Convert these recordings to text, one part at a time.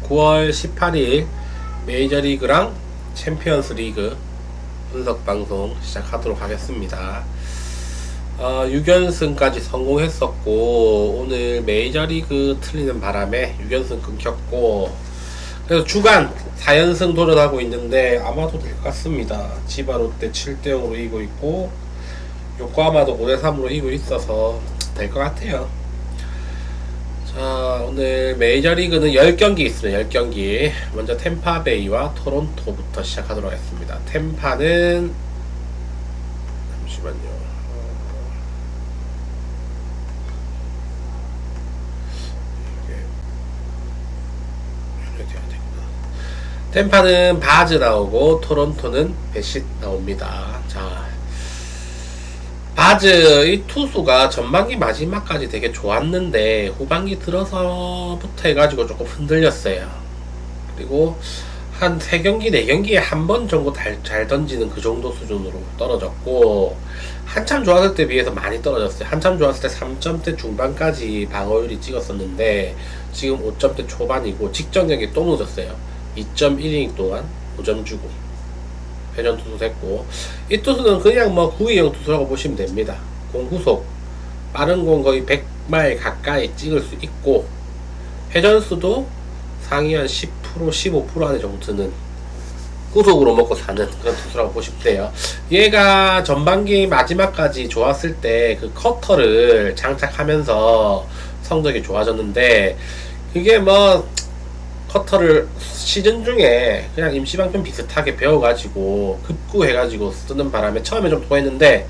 9월 18일 메이저리그랑 챔피언스 리그 분석 방송 시작하도록 하겠습니다. 6연승까지 성공했었고, 오늘 메이저리그 틀리는 바람에 6연승 끊겼고, 그래서 주간 4연승 도전하고 있는데 아마도 될 것 같습니다. 지바 롯데 7대0으로 이기고 있고, 요코하마도 5대3으로 이기고 있어서 될 것 같아요. 자, 오늘 메이저리그는 10경기 있습니다. 10경기. 먼저 템파베이와 토론토부터 시작하도록 하겠습니다. 템파는 잠시만요. 템파는 바즈 나오고 토론토는 베싯 나옵니다. 자, 바즈 이 투수가 전반기 마지막까지 되게 좋았는데 후반기 들어서부터 해가지고 조금 흔들렸어요. 그리고 한 3경기 4경기에 한 번 정도 잘 던지는 그 정도 수준으로 떨어졌고, 한참 좋았을 때 비해서 많이 떨어졌어요. 한참 좋았을 때 3점대 중반까지 방어율이 찍었었는데 지금 5점대 초반이고, 직전 경기 또 늦었어요. 2.1이닝 동안 5점 주고 회전 투수 됐고, 이 투수는 그냥 뭐 9위형 투수라고 보시면 됩니다. 공구속 빠른 공 거의 100마일 가까이 찍을 수 있고, 회전수도 상위 한 10% 15% 안에 정도 드는, 구속으로 먹고 사는 그런 투수라고 보시면 돼요. 얘가 전반기 마지막까지 좋았을 때 그 커터를 장착하면서 성적이 좋아졌는데, 그게 뭐 커터를 시즌 중에 그냥 임시방편 비슷하게 배워가지고 급구해가지고 쓰는 바람에 처음에 좀 토했는데,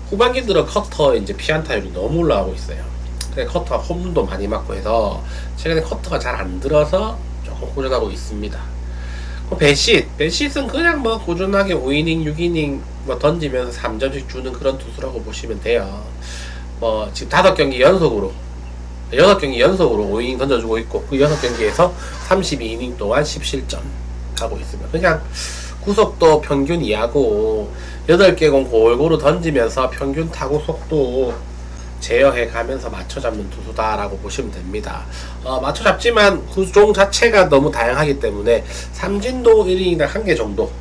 후반기 들어 커터 이제 피안타율이 너무 올라가고 있어요. 그래서 커터가 홈런도 많이 맞고 해서 최근에 커터가 잘 안 들어서 조금 고전하고 있습니다. 베싯은 그냥 뭐 꾸준하게 5이닝 6이닝 뭐 던지면서 3점씩 주는 그런 투수라고 보시면 돼요. 뭐 지금 5경기 연속으로 6경기 연속으로 5이닝 던져주고 있고, 그 6경기에서 32이닝 동안 10실점 하고 있습니다. 그냥 구속도 평균 이하고 8개 공 골고루 던지면서 평균 타구 속도 제어해 가면서 맞춰 잡는 투수다라고 보시면 됩니다. 맞춰 잡지만 구종 자체가 너무 다양하기 때문에 삼진도 1이닝당 1개 정도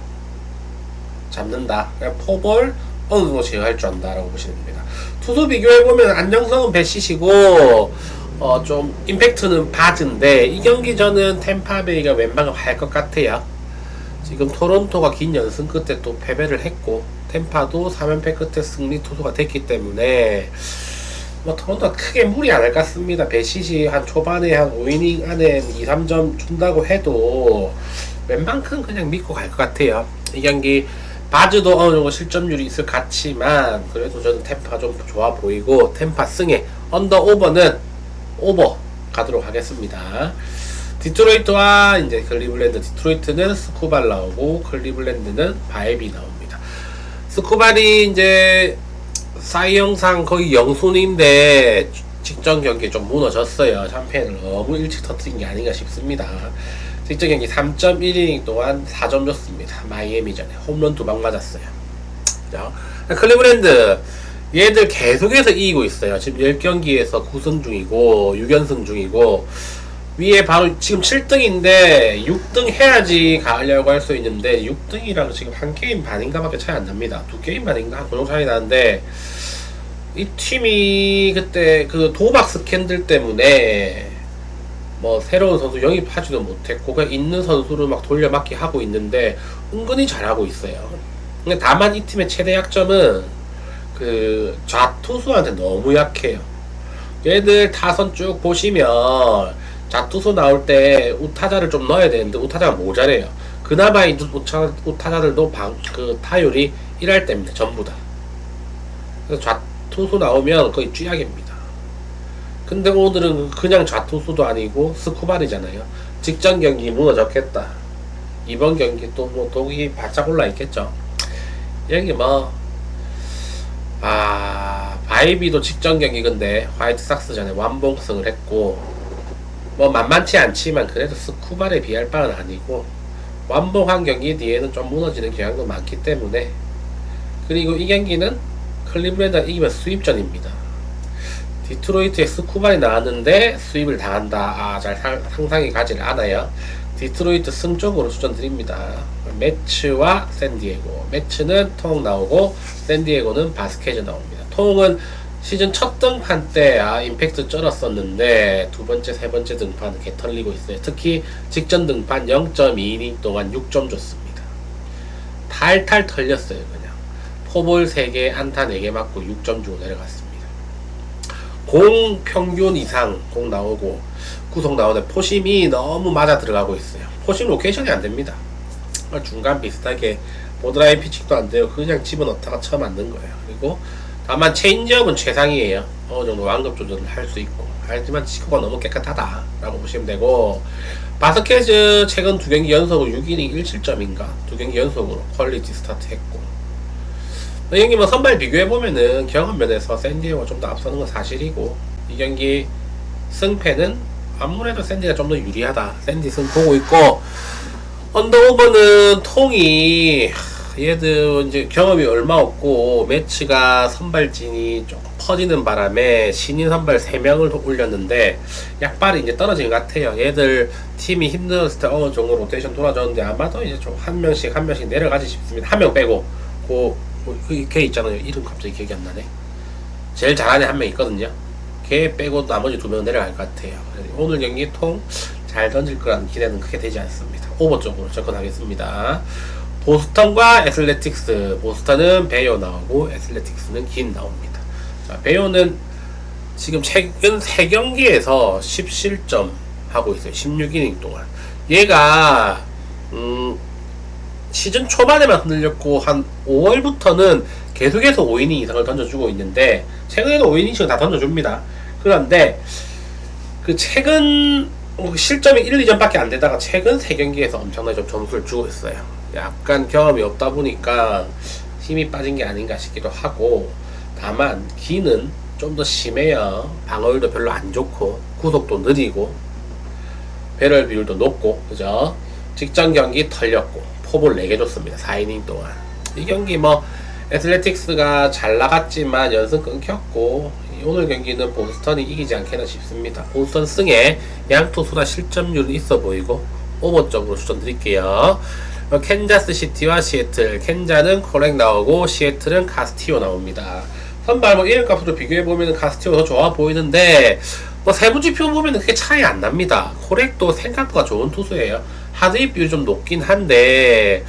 잡는다. 그냥 포볼 어느 정도 제어할 줄 안다라고 보시면 됩니다. 투수 비교해보면 안정성은 베시시고 좀 임팩트는 바즈인데, 이 경기 저는 템파베이가 웬만하면 할 것 같아요. 지금 토론토가 긴 연승 끝에 또 패배를 했고, 템파도 3연패 끝에 승리 투수가 됐기 때문에 뭐 토론토가 크게 무리 안 할 것 같습니다. 베시시 한 초반에 한 5이닝 안에 2-3점 준다고 해도 웬만큼 그냥 믿고 갈 것 같아요. 이 경기 바즈도 어느 정도 실점률이 있을 것 같지만, 그래도 저는 템파가 좀 좋아 보이고, 템파 승에 언더 오버는 오버 가도록 하겠습니다. 디트로이트와 이제 클리블랜드, 디트로이트는 스코발 나오고 클리블랜드는 바이비 나옵니다. 스코발이 이제 사이영상 거의 영손인데 직전 경기에 좀 무너졌어요. 샴페인을 너무 일찍 터뜨린 게 아닌가 싶습니다. 직전 경기 3.1이닝 동안 4점 줬습니다. 마이애미전에 홈런 2방 맞았어요. 자, 클리블랜드 얘들 계속해서 이기고 있어요. 지금 10경기에서 9승 중이고 6연승 중이고, 위에 바로 지금 7등인데 6등 해야지 가려고 할 수 있는데, 6등이랑 지금 한 게임 반인가 밖에 차이 안 납니다. 2게임 반인가? 그 정도 차이 나는데, 이 팀이 그때 그 도박 스캔들 때문에 뭐 새로운 선수 영입하지도 못했고, 그냥 있는 선수를 막 돌려막기 하고 있는데 은근히 잘하고 있어요. 근데 다만 이 팀의 최대 약점은 그 좌투수한테 너무 약해요. 얘들 타선 쭉 보시면 좌투수 나올 때 우타자를 좀 넣어야 되는데 우타자가 모자래요. 그나마 이 우타자들도 그 타율이 1할 때입니다. 전부 다. 그래서 좌투수 나오면 거의 쥐약입니다. 근데 오늘은 그냥 좌투수도 아니고 스쿠발이잖아요. 직전 경기 무너졌겠다. 이번 경기 또 뭐 독이 바짝 올라 있겠죠. 여기 뭐 바이비도 직전 경기 근데 화이트삭스 전에 완봉승을 했고, 뭐 만만치 않지만 그래도 스쿠발에 비할 바는 아니고, 완봉한 경기 뒤에는 좀 무너지는 경향도 많기 때문에. 그리고 이 경기는 클리블랜드가 이기면 수입전입니다. 디트로이트에 스쿠반이 나왔는데 수입을 당한다. 잘 상상이 가지를 않아요. 디트로이트 승 쪽으로 추천드립니다. 매츠와 샌디에고. 매츠는 통 나오고 샌디에고는 바스케즈 나옵니다. 통은 시즌 첫 등판 때 임팩트 쩔었었는데 두 번째, 세 번째 등판 개 털리고 있어요. 특히 직전 등판 0.2이닝 동안 6점 줬습니다. 탈탈 털렸어요. 그냥 포볼 3개, 안타 4개 맞고 6점 주고 내려갔습니다. 공 평균 이상 공 나오고 구속 나오는데 포심이 너무 맞아 들어가고 있어요. 포심 로케이션이 안 됩니다. 중간 비슷하게 보드라인 피칭도 안 돼요. 그냥 집어넣다가 처음 만든 거예요. 그리고 다만 체인지업은 최상이에요. 어느 정도 완급 조절을 할 수 있고. 하지만 치고가 너무 깨끗하다 라고 보시면 되고, 바스케즈 최근 2경기 연속으로 6이닝 1실점인가 2경기 연속으로 퀄리티 스타트 했고, 이 경기 뭐 선발 비교해보면은 경험면에서 샌디에고가 좀 더 앞서는 건 사실이고, 이 경기 승패는 아무래도 샌디가 좀 더 유리하다. 샌디 승 보고 있고, 언더오버는 통이 얘들 이제 경험이 얼마 없고 매치가 선발진이 조금 퍼지는 바람에 신인 선발 3명을 올렸는데 약발이 이제 떨어지는 것 같아요. 얘들 팀이 힘들었을 때 어느 정도 로테이션 돌아줬는데 아마도 이제 좀 한 명씩 내려가지 싶습니다. 한 명 빼고 걔 있잖아요. 이름 갑자기 기억이 안 나네. 제일 잘하는 한 명 있거든요. 걔 빼고 나머지 2명 내려갈 것 같아요. 오늘 경기 통 잘 던질 거라는 기대는 크게 되지 않습니다. 오버 쪽으로 접근하겠습니다. 보스턴과 애슬레틱스. 보스턴은 베이오 나오고 애슬레틱스는 긴 나옵니다. 자, 베이오는 지금 최근 3경기에서 10실점 하고 있어요. 16이닝 동안. 얘가 시즌 초반에만 흔들렸고 한 5월부터는 계속해서 5이닝 이상을 던져주고 있는데 최근에도 5이닝씩은 다 던져줍니다. 그런데 그 최근 실점이 1, 2점밖에 안 되다가 최근 3경기에서 엄청나게 좀 점수를 주고 있어요. 약간 경험이 없다 보니까 힘이 빠진 게 아닌가 싶기도 하고, 다만 기는 좀 더 심해요. 방어율도 별로 안 좋고 구속도 느리고 배럴 비율도 높고, 그죠? 직전 경기 털렸고 포볼 4개 줬습니다. 4이닝 동안. 이 경기 뭐 애슬레틱스가 잘 나갔지만 연승 끊겼고, 오늘 경기는 보스턴이 이기지 않겠나 싶습니다. 보스턴 승에 양투수 다 실점률은 있어 보이고 오버적으로 추천드릴게요. 캔자스 시티와 시애틀. 캔자는 코렉 나오고 시애틀은 카스티오 나옵니다. 선발 뭐 이름값으로 비교해보면 카스티오가 더 좋아 보이는데 뭐 세부지표 보면 그렇게 차이 안 납니다. 코렉도 생각보다 좋은 투수예요. 하드입 비율이 좀 높긴 한데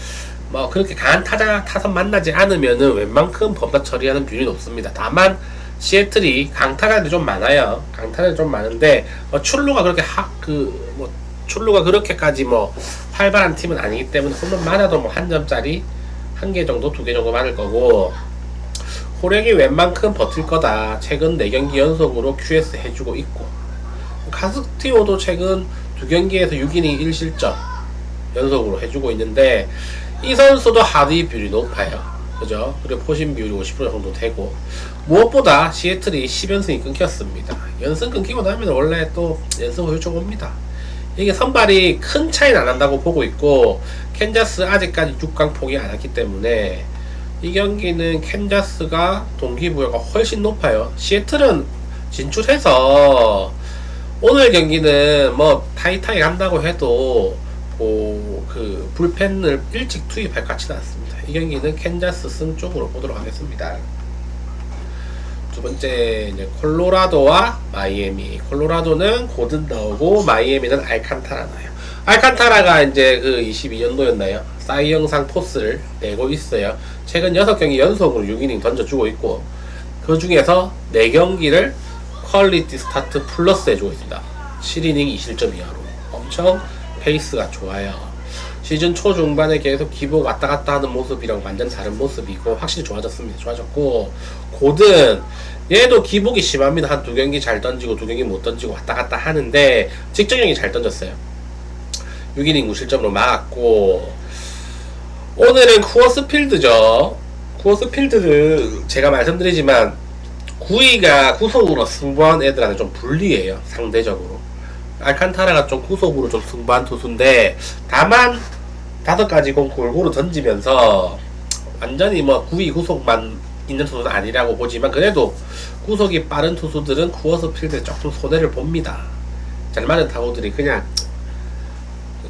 뭐 그렇게 강한 타선 만나지 않으면은 웬만큼 범타 처리하는 비율이 높습니다. 다만 시애틀이 강타가 좀 많아요. 강타가 좀 많은데 출루가 그렇게 출루가 그렇게까지 뭐 활발한 팀은 아니기 때문에 홈런 많아도 뭐 한 점짜리 1개 정도 2개 정도 많을 거고, 호렉이 웬만큼 버틸 거다. 최근 4경기 연속으로 QS 해주고 있고, 카스티오도 최근 2경기에서 6이닝 1실점 연속으로 해주고 있는데 이 선수도 하드입 비율이 높아요. 그죠? 그리고 포심 비율이 50% 정도 되고, 무엇보다 시애틀이 10연승이 끊겼습니다. 연승 끊기고 나면 원래 또 연승 후유증 옵니다. 이게 선발이 큰 차이는 안 난다고 보고 있고, 캔자스 아직까지 6강 포기 안 했기 때문에 이 경기는 캔자스가 동기부여가 훨씬 높아요. 시애틀은 진출해서 오늘 경기는 뭐 타이타이 간다고 해도 그 불펜을 일찍 투입할 것 같지는 않습니다. 이 경기는 캔자스 승 쪽으로 보도록 하겠습니다. 두 번째 이제 콜로라도와 마이애미. 콜로라도는 고든 나오고 마이애미는 알칸타라 나요. 알칸타라가 이제 그 22년도였나요? 사이영상 포스를 내고 있어요. 최근 6경기 연속으로 6이닝 던져주고 있고, 그 중에서 4경기를 퀄리티 스타트 플러스 해주고 있습니다. 7이닝 2실점 이하로. 엄청 페이스가 좋아요. 시즌 초중반에 계속 기복 왔다 갔다 하는 모습이랑 완전 다른 모습이고 확실히 좋아졌습니다. 좋아졌고, 고든 얘도 기복이 심합니다. 한 2경기 잘 던지고 2경기 못 던지고 왔다 갔다 하는데 직전 경기 잘 던졌어요. 6이닝 무실점으로 막았고, 오늘은 쿠어스필드죠. 쿠어스필드는 제가 말씀드리지만 9위가 구속으로 승부한 애들한테 좀 불리해요. 상대적으로 알칸타라가 좀 구속으로 좀 승부한 투수인데, 다만 5가지 공 골고루 던지면서 완전히 뭐 9위 구속만 있는 투수는 아니라고 보지만 그래도 구속이 빠른 투수들은 쿠어스 필드에 조금 손해를 봅니다. 잘 맞는 타구들이 그냥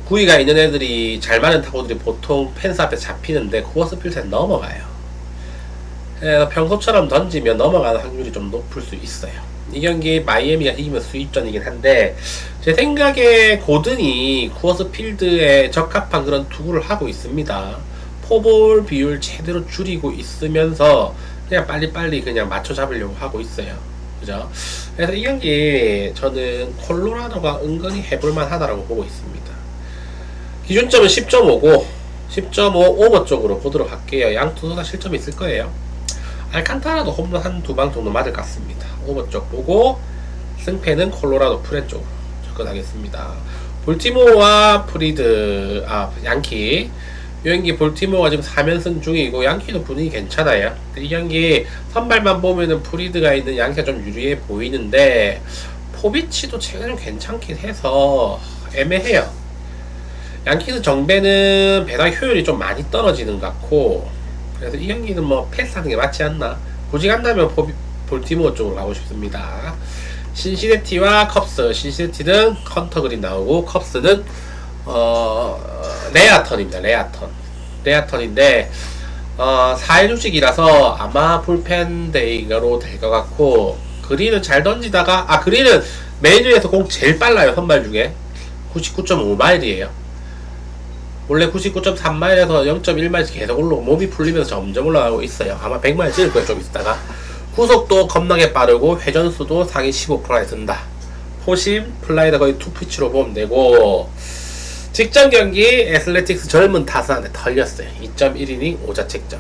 구위가 있는 애들이 잘 맞는 타구들이 보통 펜스 앞에 잡히는데 쿠어스 필드에 넘어가요. 그래서 평소처럼 던지면 넘어가는 확률이 좀 높을 수 있어요. 이 경기 마이애미가 이기면 수입전이긴 한데 제 생각에 고든이 쿠어스 필드에 적합한 그런 투구를 하고 있습니다. 포볼 비율 제대로 줄이고 있으면서 그냥 빨리빨리 그냥 맞춰 잡으려고 하고 있어요. 그죠? 그래서 이 경기 저는 콜로라도가 은근히 해볼만 하다라고 보고 있습니다. 기준점은 10.5고 10.5 오버 쪽으로 보도록 할게요. 양 투수 다 실점이 있을 거예요. 알칸타라도 홈런 한 두 방 정도 맞을 것 같습니다. 오버 쪽 보고 승패는 콜로라도 프렌 쪽으로 접근하겠습니다. 볼티모어와 프리드 양키 이 경기 볼티모어가 지금 3연승 중이고 양키도 분위기 괜찮아요. 이 경기 선발만 보면은 프리드가 있는 양키가 좀 유리해 보이는데 포비치도 최근에 좀 괜찮긴 해서 애매해요. 양키는 정배는 배당 효율이 좀 많이 떨어지는 것 같고 그래서 이 경기는 뭐 패스하는 게 맞지 않나. 굳이 간다면 볼티모어 쪽으로 가고 싶습니다. 신시내티와 컵스. 신시내티는 컨터 그린 나오고 컵스는 레아턴입니다. 레아턴인데 4일 휴식이라서 아마 불펜 데이로 될 것 같고 그린은 잘 던지다가 그린은 메이저에서 공 제일 빨라요. 선발 중에 99.5마일이에요. 원래 99.3마일에서 0.1마일씩 계속 올라오고 몸이 풀리면서 점점 올라가고 있어요. 아마 100마일 찍을 거예요. 좀 있다가 구속도 겁나게 빠르고 회전수도 상위 15%에 든다. 포심 플라이더 거의 투피치로 보면 되고 직전 경기 애슬레틱스 젊은 타선한테 털렸어요. 2.1이닝 5자책점.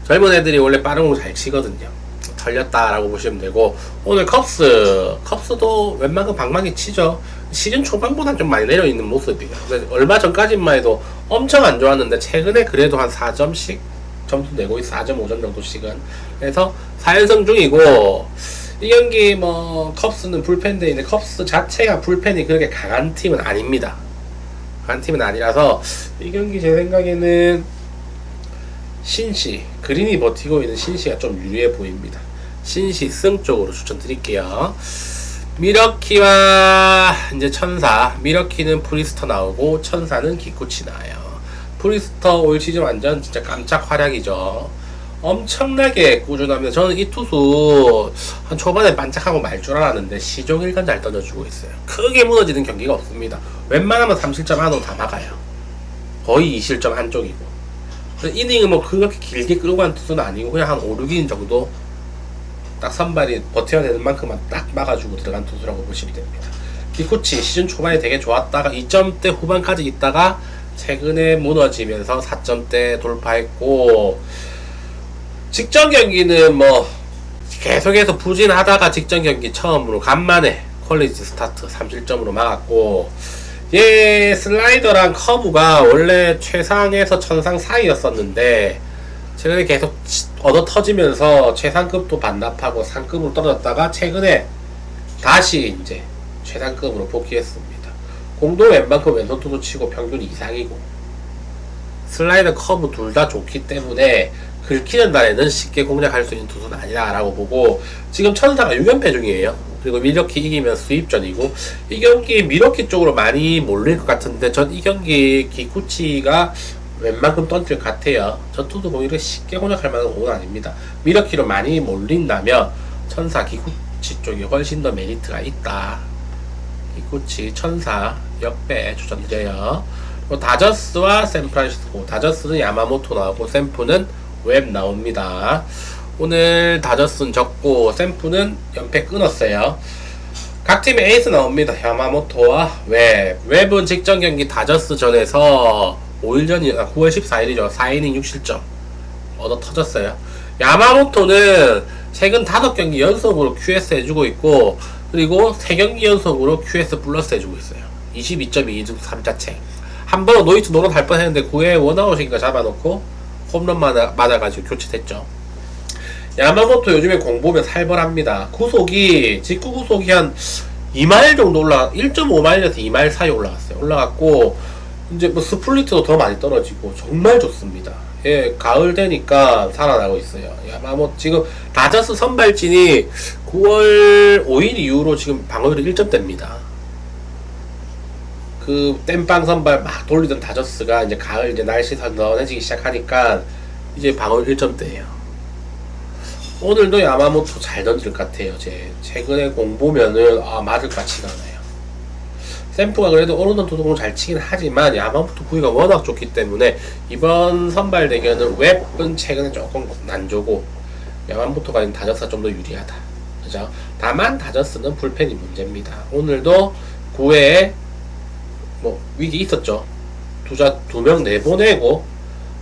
젊은 애들이 원래 빠른 공 잘 치거든요. 털렸다라고 보시면 되고 오늘 컵스도 웬만큼 방망이 치죠. 시즌 초반보다 좀 많이 내려있는 모습이에요. 얼마 전까지만 해도 엄청 안 좋았는데 최근에 그래도 한 4점씩 점수 내고 있어. 4.5점 정도씩은. 그래서 4연승 중이고 이 경기 뭐 컵스는 불펜데인데 컵스 자체가 불펜이 그렇게 강한 팀은 아닙니다. 강한 팀은 아니라서 이 경기 제 생각에는 신시 그린이 버티고 있는 신시가 좀 유리해 보입니다. 신시 승 쪽으로 추천드릴게요. 미러키와 이제 천사. 미러키는 프리스터 나오고 천사는 기쿠치 나와요. 프리스터 올 시즌 완전 진짜 깜짝 활약이죠. 엄청나게 꾸준합니다. 저는 이 투수 한 초반에 반짝하고 말 줄 알았는데 시종일관 잘 던져주고 있어요. 크게 무너지는 경기가 없습니다. 웬만하면 3실점 안으로 다 막아요. 거의 2실점 한쪽이고. 이닝은 뭐 그렇게 길게 끌고 간 투수는 아니고 그냥 한 5, 6이닝 정도 딱 선발이 버텨야 되는 만큼만 딱 막아주고 들어간 투수라고 보시면 됩니다. 기쿠치 시즌 초반에 되게 좋았다가 2점대 후반까지 있다가 최근에 무너지면서 4점대 돌파했고 직전 경기는 뭐 계속해서 부진하다가 직전 경기 처음으로 간만에 퀄리티 스타트 3실점으로 막았고 슬라이더랑 커브가 원래 최상에서 천상 사이였었는데 최근에 계속 얻어 터지면서 최상급도 반납하고 상급으로 떨어졌다가 최근에 다시 이제 최상급으로 복귀했습니다. 공도 웬만큼 왼손 투수 치고 평균 이상이고 슬라이더 커브 둘 다 좋기 때문에 긁히는 날에는 쉽게 공략할 수 있는 투수는 아니다라고 보고 지금 천사가 6연패 중이에요. 그리고 미러키 이기면 수입전이고 이 경기 미러키 쪽으로 많이 몰릴 것 같은데 전 이 경기 기쿠치가 웬만큼 던질 것 같아요. 저 투수 공이를 쉽게 공략할 만한 공은 아닙니다. 미러키로 많이 몰린다면 천사 기쿠치 쪽이 훨씬 더 메리트가 있다. 기쿠치 천사 역배 추천드려요. 다저스와 샌프란시스코. 다저스는 야마모토 나오고 샌프는 웹 나옵니다. 오늘 다저스는 졌고 샌프는 연패 끊었어요. 각 팀의 에이스 나옵니다. 야마모토와 웹은 직전 경기 다저스 전에서 5일 전이 9월 14일이죠. 4이닝 6실점 얻어 터졌어요. 야마모토는 최근 5경기 연속으로 QS 해주고 있고 그리고 3경기 연속으로 QS 플러스 해주고 있어요. 22.2득 3자책. 한 번은 노이트 노릇 할 뻔했는데 9회 원아웃인가 잡아놓고 홈런 맞아가지고 교체됐죠. 야마모토 요즘에 공 보면 살벌합니다. 직구 구속이 한 2마일 정도 1.5마일에서 2마일 사이 올라갔어요. 올라갔고 이제 뭐 스플리트도 더 많이 떨어지고 정말 좋습니다. 예, 가을 되니까 살아나고 있어요. 야마모토 지금 다저스 선발진이 9월 5일 이후로 지금 방어율이 1점대입니다. 그 땜빵 선발 막 돌리던 다저스가 이제 가을 이제 날씨 선선해지기 시작하니까 이제 방어율 1점대예요. 오늘도 야마모토 잘 던질 것 같아요. 제 최근에 공 보면은 맞을 것 같지가 않아요. 샘프가 그래도 오르던 도동을 잘 치긴 하지만 야마모토 구위가 워낙 좋기 때문에 이번 선발 대결은 웹은 최근에 조금 난조고 야마모토가 다저스가 좀 더 유리하다. 그죠? 다만 다저스는 불펜이 문제입니다. 오늘도 9회에 뭐 위기 있었죠. 두 명 내보내고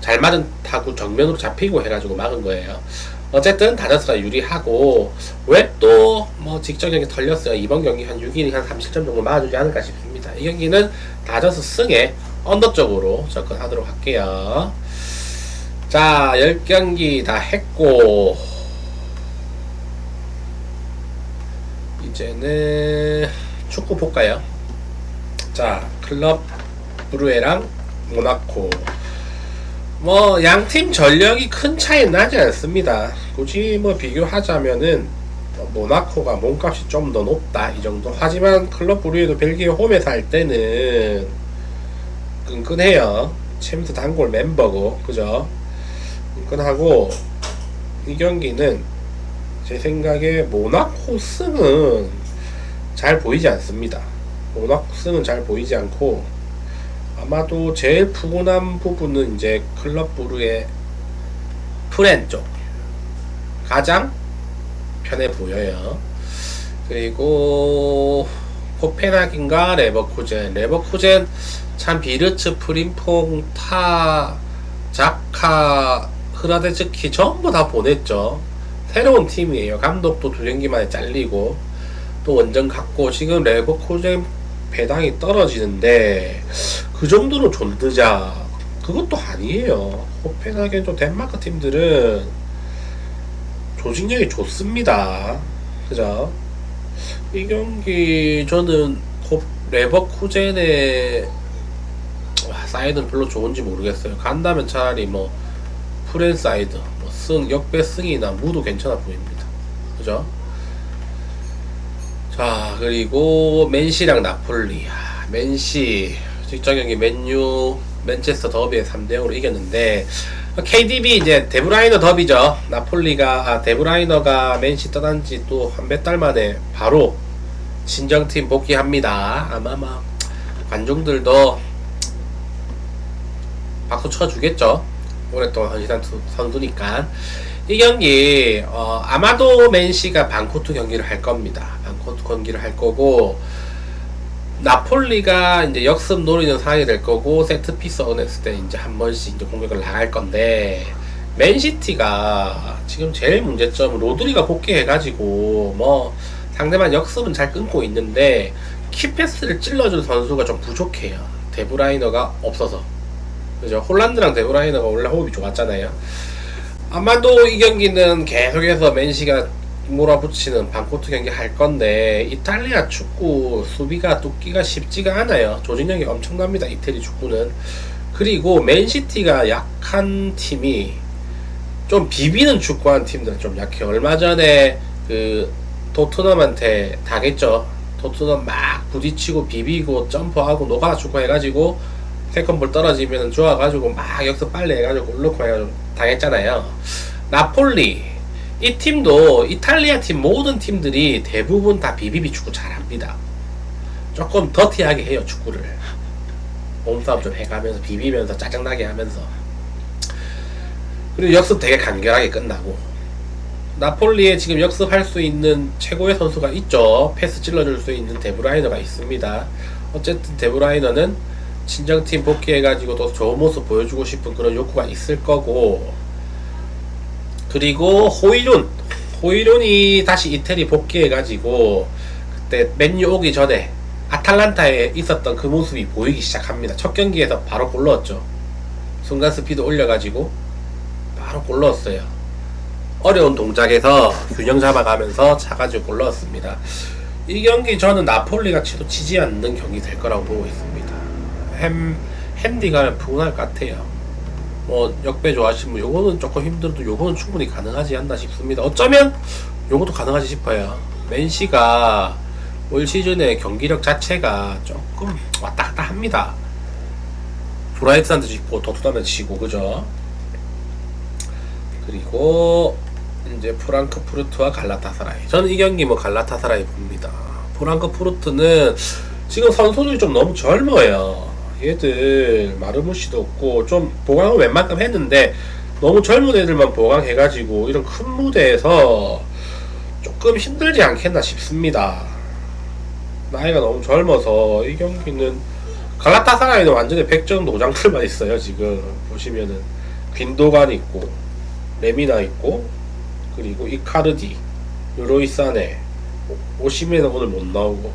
잘 맞은 타구 정면으로 잡히고 해가지고 막은 거예요. 어쨌든 다저스가 유리하고 웹도 뭐 직전 경기 털렸어요. 이번 경기 한 6인이 한 30점 정도 맞아주지 않을까 싶습니다. 이 경기는 다저스 승에 언더 쪽으로 접근하도록 할게요. 자, 10경기 다 했고 이제는 축구 볼까요? 자, 클럽 브루에랑 모나코. 뭐 양팀 전력이 큰 차이 나지 않습니다. 굳이 뭐 비교하자면은 모나코가 몸값이 좀 더 높다 이 정도. 하지만 클럽 브루에도 벨기에 홈에서 할 때는 끈끈해요. 챔스 단골 멤버고, 그죠? 끈끈하고 이 경기는 제 생각에 모나코 승은 잘 보이지 않습니다. 모나코 승은 잘 보이지 않고 아마도 제일 푸근한 부분은 이제 클럽 브루의 프렌 쪽 가장 편해 보여요. 그리고 코펜하겐과 레버쿠젠 참 비르츠, 프림퐁, 타, 자카, 흐라데즈키 전부 다 보냈죠. 새로운 팀이에요. 감독도 2경기 만에 잘리고 또 원정 갔고 지금 레버쿠젠 배당이 떨어지는데 그 정도로 존드자 그것도 아니에요. 코펜하겐 좀 덴마크 팀들은 조직력이 좋습니다. 그죠? 이 경기 저는 레버쿠젠의 사이드는 별로 좋은지 모르겠어요. 간다면 차라리 뭐 프렌 사이드 뭐 역배 승이나 무도 괜찮아 보입니다. 그죠? 자, 그리고 맨시랑 나폴리. 맨시 직전 경기 맨유 맨체스터 더비에 3대0으로 이겼는데 KDB 이제 데브라이너 더비죠. 나폴리가 데브라이너가 맨시 떠난 지 또 한 몇 달 만에 바로 친정팀 복귀합니다. 아마 관중들도 박수 쳐주겠죠. 오랫동안 헌신한 선수니까. 이 경기 아마도 맨시가 반코트 경기를 할 겁니다. 반코트 경기를 할 거고 나폴리가 이제 역습 노리는 상황이 될 거고 세트피스 얻었을 때 이제 한 번씩 이제 공격을 나갈 건데 맨시티가 지금 제일 문제점 로드리가 복귀해가지고 뭐 상대방 역습은 잘 끊고 있는데 키패스를 찔러주는 선수가 좀 부족해요. 데브라이너가 없어서. 그죠? 홀란드랑 데브라이너가 원래 호흡이 좋았잖아요. 아마도 이 경기는 계속해서 맨시가 몰아붙이는 반코트 경기 할 건데 이탈리아 축구 수비가 뚫기가 쉽지가 않아요. 조직력이 엄청납니다. 이태리 축구는. 그리고 맨시티가 약한 팀이 좀 비비는 축구하는 팀들은 좀 약해요. 얼마 전에 그 토트넘한테 당했죠. 토트넘 막 부딪히고 비비고 점프하고 노가다 축구 해가지고 세컨볼 떨어지면 좋아가지고 막 역습 빨리 해가지고 골 넣고 해가지고 당했잖아요. 나폴리 이 팀도 이탈리아 팀 모든 팀들이 대부분 다 비비비 축구 잘합니다. 조금 더티하게 해요. 축구를 몸싸움 좀 해가면서 비비면서 짜증나게 하면서. 그리고 역습 되게 간결하게 끝나고. 나폴리에 지금 역습할 수 있는 최고의 선수가 있죠. 패스 찔러줄 수 있는 데브라이너가 있습니다. 어쨌든 데브라이너는 친정팀 복귀해가지고 또 좋은 모습 보여주고 싶은 그런 욕구가 있을 거고. 그리고 호이룬이 다시 이태리 복귀해가지고 그때 맨유 오기 전에 아탈란타에 있었던 그 모습이 보이기 시작합니다. 첫 경기에서 바로 골 넣었죠. 순간 스피드 올려가지고 바로 골 넣었어요. 어려운 동작에서 균형 잡아가면서 차가지고 골 넣었습니다. 이 경기 저는 나폴리가 치지 않는 경기 될 거라고 보고 있습니다. 핸디가 푸근할 것 같아요. 뭐 역배 좋아하시면 요거는 조금 힘들어도 요거는 충분히 가능하지 않나 싶습니다. 어쩌면 요것도 가능하지 싶어요. 맨시가 올 시즌의 경기력 자체가 조금 왔다 갔다 합니다. 브라이트한테 지고 도트나면 지고 그죠? 그리고 이제 프랑크푸르트와 갈라타사라이. 저는 이 경기 뭐 갈라타사라이 봅니다. 프랑크푸르트는 지금 선수들이 좀 너무 젊어요. 얘들 마르무시도 없고 좀 보강을 웬만큼 했는데 너무 젊은 애들만 보강해가지고 이런 큰 무대에서 조금 힘들지 않겠나 싶습니다. 나이가 너무 젊어서 이 경기는 갈라타사라이는 완전히 100점 노장들만 있어요. 지금 보시면은 귄도간 있고 레미나 있고 그리고 이카르디, 유로이사네, 오시메는 오늘 못 나오고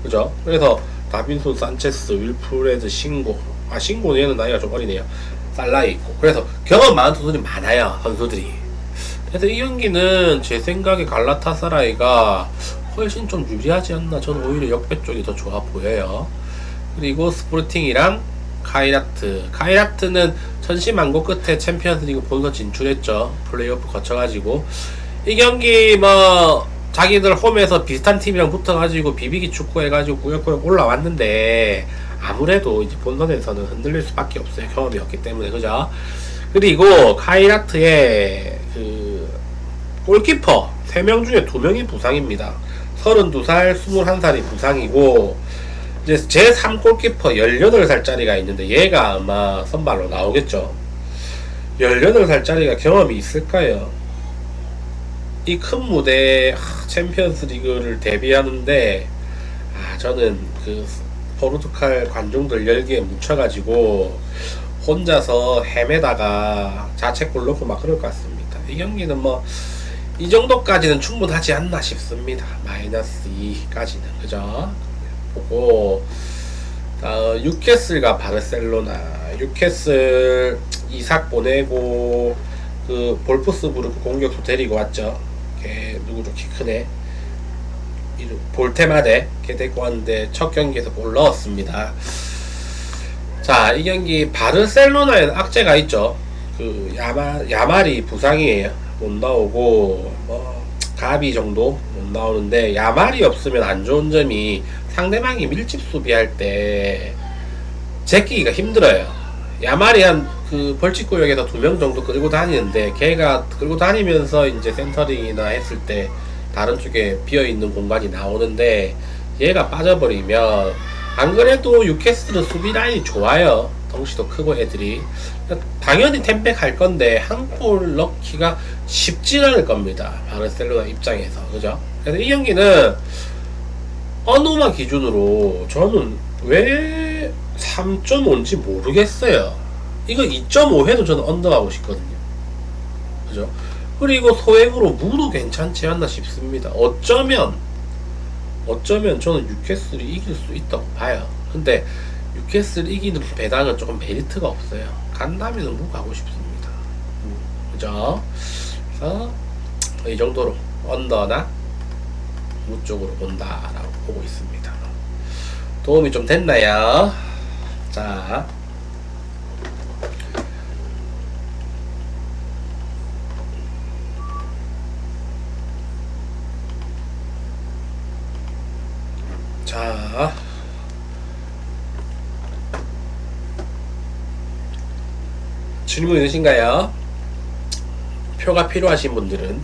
그죠? 그래서 다빈손, 산체스, 윌프레드, 싱고. 싱고는 얘는 나이가 좀 어리네요. 살라이 있고. 그래서 경험 많은 선수들이 많아요. 선수들이. 그래서 이 경기는 제 생각에 갈라타사라이가 훨씬 좀 유리하지 않나. 저는 오히려 역배 쪽이 더 좋아 보여요. 그리고 스포르팅이랑 카이라트. 카이라트는 천시만고 끝에 챔피언스리그 본선 진출했죠. 플레이오프 거쳐가지고. 이 경기 뭐 자기들 홈에서 비슷한 팀이랑 붙어가지고 비비기 축구 해가지고 꾸역꾸역 올라왔는데 아무래도 이제 본선에서는 흔들릴 수밖에 없어요. 경험이 없기 때문에 그죠? 그리고 카이라트의 그 골키퍼 3명 중에 2명이 부상입니다. 32살, 21살이 부상이고 이제 제3 골키퍼 18살짜리가 있는데 얘가 아마 선발로 나오겠죠. 18살짜리가 경험이 있을까요? 이 큰 무대 챔피언스 리그를 데뷔하는데 저는 그 포르투갈 관중들 열기에 묻혀가지고 혼자서 헤매다가 자책골 넣고 막 그럴 것 같습니다. 이 경기는 뭐 이 정도까지는 충분하지 않나 싶습니다. -2까지는 그죠? 보고 뉴캐슬과 바르셀로나. 뉴캐슬 이삭 보내고 그 볼프스부르크 공격수 데리고 왔죠. 걔 누구죠? 키 크네. 볼테마데 걔 데리고 왔는데 첫 경기에서 골 넣었습니다. 자, 이 경기 바르셀로나에는 악재가 있죠. 그 야말이 부상이에요. 못 나오고 뭐 가비 정도 못 나오는데 야말이 없으면 안 좋은 점이 상대방이 밀집 수비할 때 제끼기가 힘들어요. 야말이 한 그 벌칙구역에서 2명 정도 끌고 다니는데 걔가 끌고 다니면서 이제 센터링이나 했을 때 다른 쪽에 비어있는 공간이 나오는데 얘가 빠져버리면 안 그래도 뉴캐슬은 수비 라인이 좋아요. 덩치도 크고 애들이 당연히 템백 할 건데 한 골 넣기가 쉽진 않을 겁니다. 바르셀로나 입장에서 그죠? 그래서 이 경기는 어느마 기준으로 저는 왜 3.5인지 모르겠어요. 이거 2.5 해도 저는 언더하고 싶거든요. 그죠? 그리고 소액으로 무도 괜찮지 않나 싶습니다. 어쩌면 저는 뉴캐슬이 이길 수 있다고 봐요. 근데 뉴캐슬 이기는 배당은 조금 메리트가 없어요. 간다면 무 가고 싶습니다. 그죠? 그래서 이 정도로 언더나 무 쪽으로 본다라고 보고 있습니다. 도움이 좀 됐나요? 자, 질문 있으신가요? 표가 필요하신 분들은